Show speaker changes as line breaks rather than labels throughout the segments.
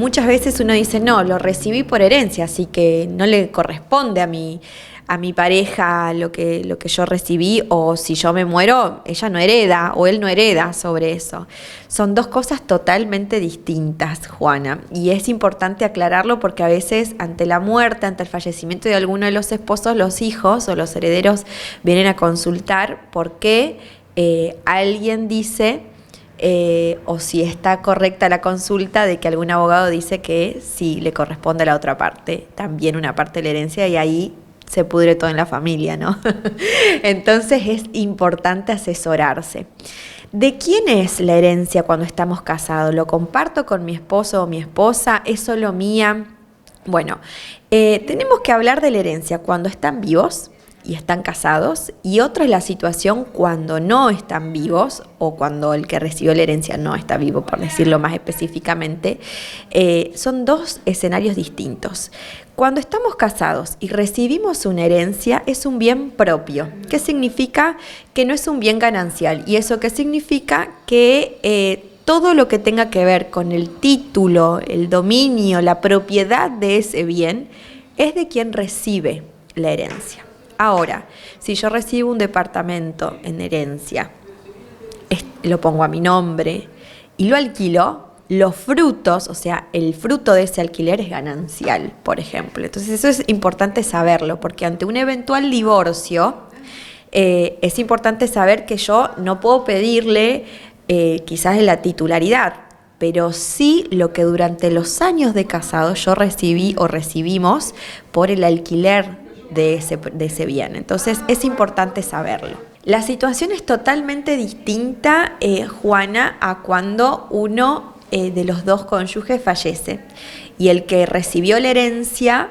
Muchas veces uno dice, no, lo recibí por herencia, así que no le corresponde a mi pareja lo que yo recibí, o si yo me muero, ella no hereda o él no hereda sobre eso. Son dos cosas totalmente distintas, Juana, y es importante aclararlo porque a veces ante la muerte, ante el fallecimiento de alguno de los esposos, los hijos o los herederos vienen a consultar por qué alguien dice... o si está correcta la consulta de que algún abogado dice que sí le corresponde a la otra parte, también una parte de la herencia, y ahí se pudre todo en la familia, ¿no? Entonces es importante asesorarse. ¿De quién es la herencia cuando estamos casados? ¿Lo comparto con mi esposo o mi esposa? ¿Es solo mía? Bueno, tenemos que hablar de la herencia cuando están vivos y están casados, y otra es la situación cuando no están vivos o cuando el que recibió la herencia no está vivo, por decirlo más específicamente. Son dos escenarios distintos. Cuando estamos casados y recibimos una herencia, es un bien propio. ¿Qué significa? Que no es un bien ganancial. ¿Y eso qué significa? Que todo lo que tenga que ver con el título, el dominio, la propiedad de ese bien, es de quien recibe la herencia. Ahora, si yo recibo un departamento en herencia, lo pongo a mi nombre y lo alquilo, los frutos, o sea, el fruto de ese alquiler es ganancial, por ejemplo. Entonces eso es importante saberlo, porque ante un eventual divorcio, es importante saber que yo no puedo pedirle quizás la titularidad, pero sí lo que durante los años de casado yo recibí o recibimos por el alquiler de ese bien. Entonces es importante saberlo. La situación es totalmente distinta, Juana, a cuando uno de los dos cónyuges fallece y el que recibió la herencia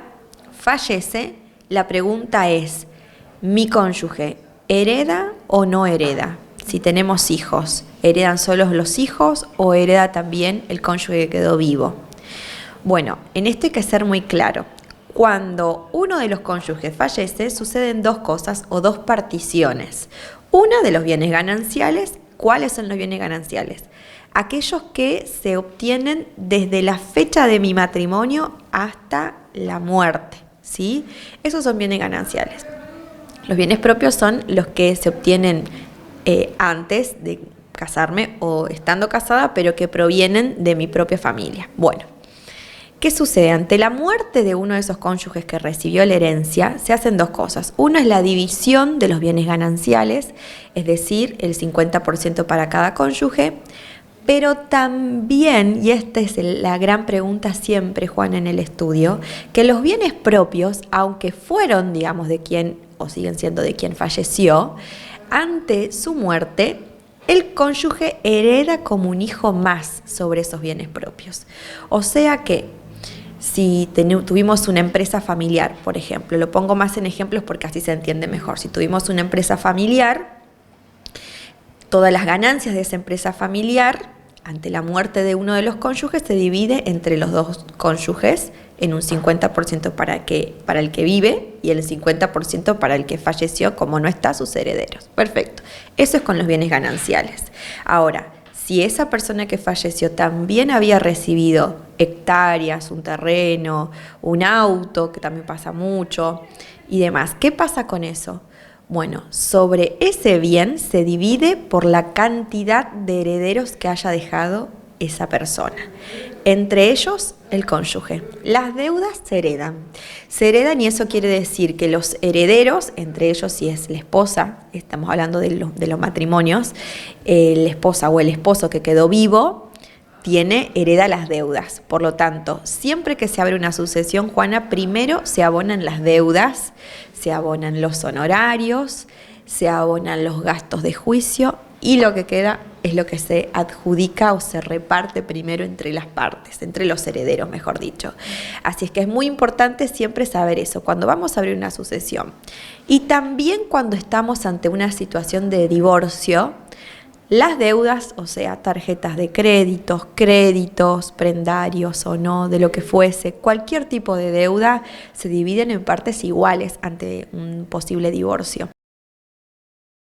fallece. La pregunta es, ¿mi cónyuge hereda o no hereda? Si tenemos hijos, ¿heredan solos los hijos o hereda también el cónyuge que quedó vivo? Bueno, en esto hay que ser muy claro. Cuando uno de los cónyuges fallece, suceden dos cosas o dos particiones. Una de los bienes gananciales. ¿Cuáles son los bienes gananciales? Aquellos que se obtienen desde la fecha de mi matrimonio hasta la muerte, ¿sí? Esos son bienes gananciales. Los bienes propios son los que se obtienen antes de casarme o estando casada, pero que provienen de mi propia familia. Bueno. ¿Qué sucede? Ante la muerte de uno de esos cónyuges que recibió la herencia, se hacen dos cosas. Una es la división de los bienes gananciales, es decir, el 50% para cada cónyuge, pero también, y esta es la gran pregunta siempre, Juana, en el estudio, que los bienes propios, aunque fueron, digamos, de quien, o siguen siendo de quien falleció, ante su muerte, el cónyuge hereda como un hijo más sobre esos bienes propios. O sea que, si tuvimos una empresa familiar, por ejemplo, lo pongo más en ejemplos porque así se entiende mejor. Si tuvimos una empresa familiar, todas las ganancias de esa empresa familiar, ante la muerte de uno de los cónyuges, se divide entre los dos cónyuges en un 50% para el que vive y el 50% para el que falleció, como no está, sus herederos. Perfecto. Eso es con los bienes gananciales. Ahora, si esa persona que falleció también había recibido hectáreas, un terreno, un auto, que también pasa mucho, y demás, ¿qué pasa con eso? Bueno, sobre ese bien se divide por la cantidad de herederos que haya dejado esa persona. Entre ellos, el cónyuge. Las deudas se heredan y eso quiere decir que los herederos, entre ellos si es la esposa, estamos hablando de los matrimonios, la esposa o el esposo que quedó vivo, hereda las deudas. Por lo tanto, siempre que se abre una sucesión, Juana, primero se abonan las deudas, se abonan los honorarios, se abonan los gastos de juicio y lo que queda es lo que se adjudica o se reparte primero entre las partes, entre los herederos, mejor dicho. Así es que es muy importante siempre saber eso cuando vamos a abrir una sucesión. Y también cuando estamos ante una situación de divorcio, las deudas, o sea, tarjetas de créditos, prendarios o no, de lo que fuese, cualquier tipo de deuda, se dividen en partes iguales ante un posible divorcio.